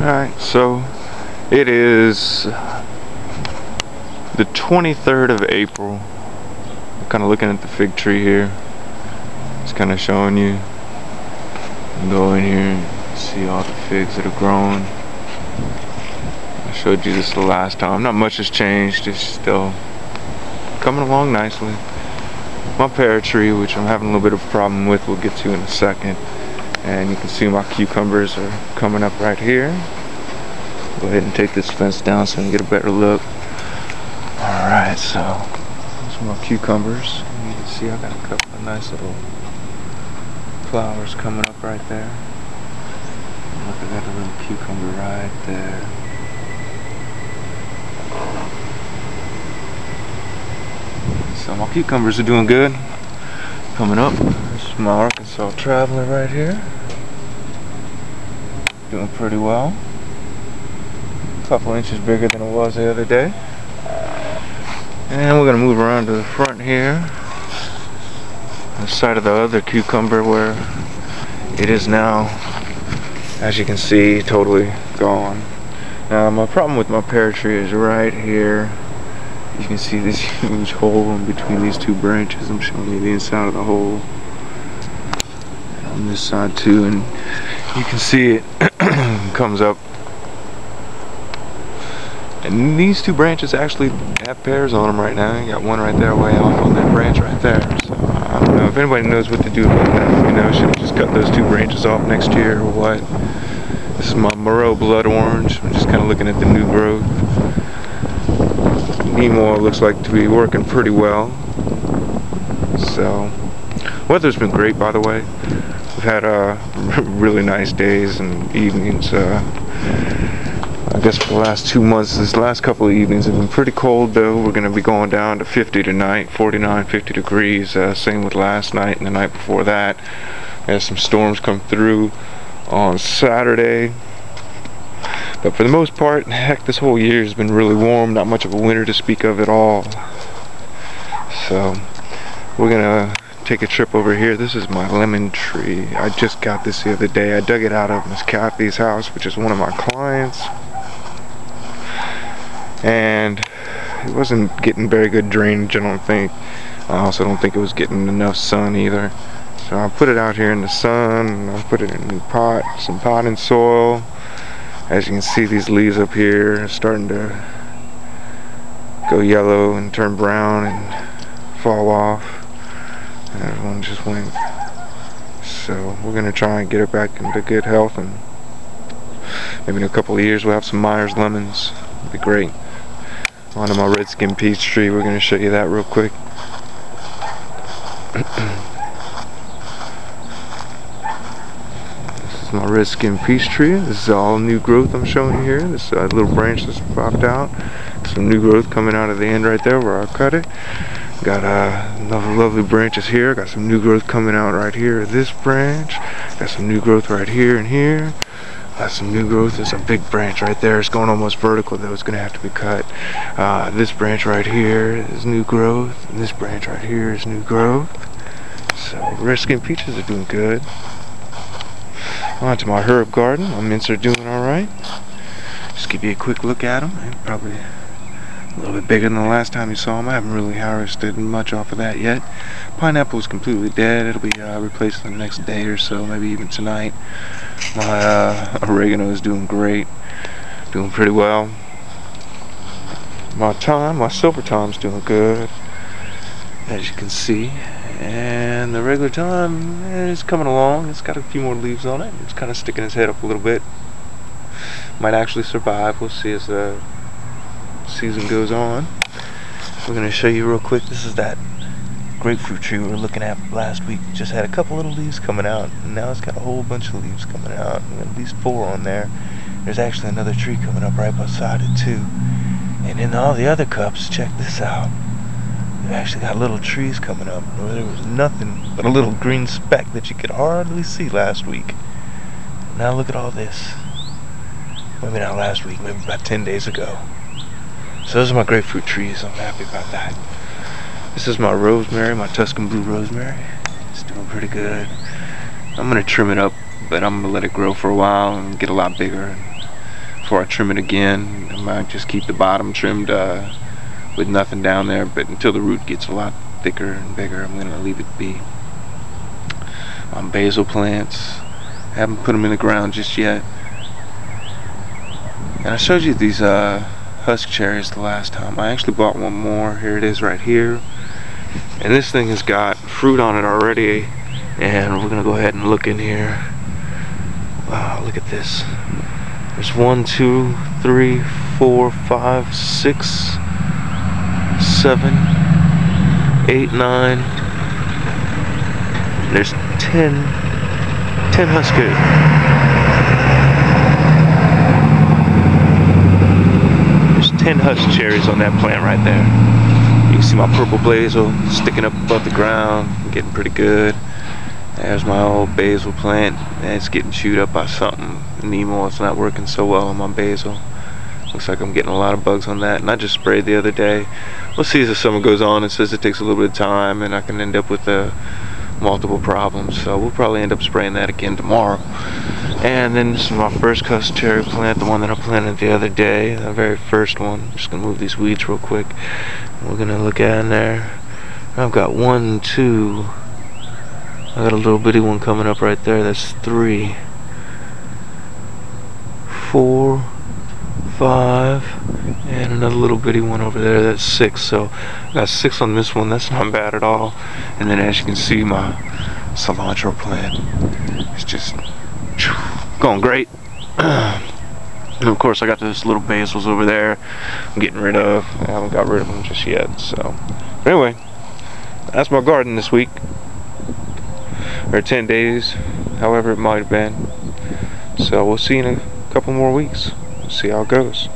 Alright, so it is the 23rd of April. I'm kind of looking at the fig tree here. It's kind of showing you. Go in here and see all the figs that have grown. I showed you this the last time. Not much has changed. It's still coming along nicely. My pear tree, which I'm having a little bit of a problem with, we'll get to in a second. And you can see my cucumbers are coming up right here. Go ahead and take this fence down so I can get a better look. Alright, so those are my cucumbers. You can see I got a couple of nice little flowers coming up right there. Look, I got a little cucumber right there. So my cucumbers are doing good. Coming up. This is my Arkansas Traveler right here. Doing pretty well. A couple inches bigger than it was the other day. And we're going to move around to the front here. The side of the other cucumber where it is now, as you can see, totally gone. Now my problem with my pear tree is right here. You can see this huge hole in between these two branches. I'm showing you the inside of the hole. And on this side too, and you can see it comes up. And these two branches actually have pears on them right now. You got one right there way off on that branch right there. So I don't know if anybody knows what to do about that. You know, should I just cut those two branches off next year or what? This is my Moreau blood orange. I'm just kind of looking at the new growth. Nemo looks like to be working pretty well. So weather's been great, by the way. We've had really nice days and evenings. I guess for the last 2 months, this last couple of evenings have been pretty cold though. We're going to be going down to 50 tonight, 49, 50 degrees. Same with last night and the night before that. We had some storms come through on Saturday. But for the most part, heck, this whole year has been really warm. Not much of a winter to speak of at all. So we're going to take a trip over here. This is my lemon tree. I just got this the other day. I dug it out of Miss Kathy's house, which is one of my clients. And it wasn't getting very good drainage, I don't think. I also don't think it was getting enough sun either. So I put it out here in the sun, and I put it in a new pot, some potting soil. As you can see, these leaves up here are starting to go yellow and turn brown and fall off. And that one just went. So we're going to try and get it back into good health, and maybe in a couple of years we'll have some Myers lemons. It'll be great. On to my redskin peach tree. We're going to show you that real quick. This is my redskin peach tree. This is all new growth I'm showing you here. This little branch that's popped out. Some new growth coming out of the end right there where I cut it. Got lovely branches here. Got some new growth coming out right here. This branch. Got some new growth right here and here. Got some new growth. There's a big branch right there. It's going almost vertical though. It's going to have to be cut. This branch right here is new growth. And this branch right here is new growth. So redskin peaches are doing good. On to my herb garden. My mints are doing alright. Just give you a quick look at them. They're probably a little bit bigger than the last time you saw them. I haven't really harvested much off of that yet. Pineapple is completely dead. It'll be replaced in the next day or so, maybe even tonight. My oregano is doing great, doing pretty well. My silver thyme's doing good, as you can see. And the regular thyme is coming along. It's got a few more leaves on it. It's kind of sticking its head up a little bit. Might actually survive. We'll see as the season goes on. We're going to show you real quick. This is that grapefruit tree we were looking at last week. Just had a couple little leaves coming out, and now it's got a whole bunch of leaves coming out, and at least 4 on there. There's actually another tree coming up right beside it too. And in all the other cups, check this out. We've actually got little trees coming up where there was nothing but a little green speck that you could hardly see last week. Now look at all this. Maybe not last week, maybe about 10 days ago. So those are my grapefruit trees. I'm happy about that. This is my rosemary, my Tuscan blue rosemary. It's doing pretty good. I'm going to trim it up, but I'm going to let it grow for a while and get a lot bigger. And before I trim it again. I might just keep the bottom trimmed with nothing down there, but until the root gets a lot thicker and bigger, I'm gonna leave it be. Basil plants, I haven't put them in the ground just yet. And I showed you these husk cherries the last time. I actually bought one more. Here it is right here. And this thing has got fruit on it already. And we're gonna go ahead and look in here. Wow, look at this. There's 1, 2, 3, 4, 5, 6, 7, 8, 9. There's 10 husk cherries. There's 10 husk cherries on that plant right there. You can see my purple basil sticking up above the ground, getting pretty good. There's my old basil plant, and it's getting chewed up by something. Nemo, it's not working so well on my basil. Looks like I'm getting a lot of bugs on that, and I just sprayed the other day. We'll see as the summer goes on. It says it takes a little bit of time, and I can end up with multiple problems. So we'll probably end up spraying that again tomorrow. And then this is my first husk cherry plant, the one that I planted the other day, the very first one. I'm just gonna move these weeds real quick. We're gonna look at in there. I've got 1, 2. I got a little bitty one coming up right there. That's 3, 4, 5, and another little bitty one over there. That's 6. So I got 6 on this one. That's not bad at all. And then as you can see, my cilantro plant is just going great. And of course I got those little basils over there I'm getting rid of. I haven't got rid of them just yet. So anyway, that's my garden this week. Or 10 days, however it might have been. So we'll see in a couple more weeks. See how it goes.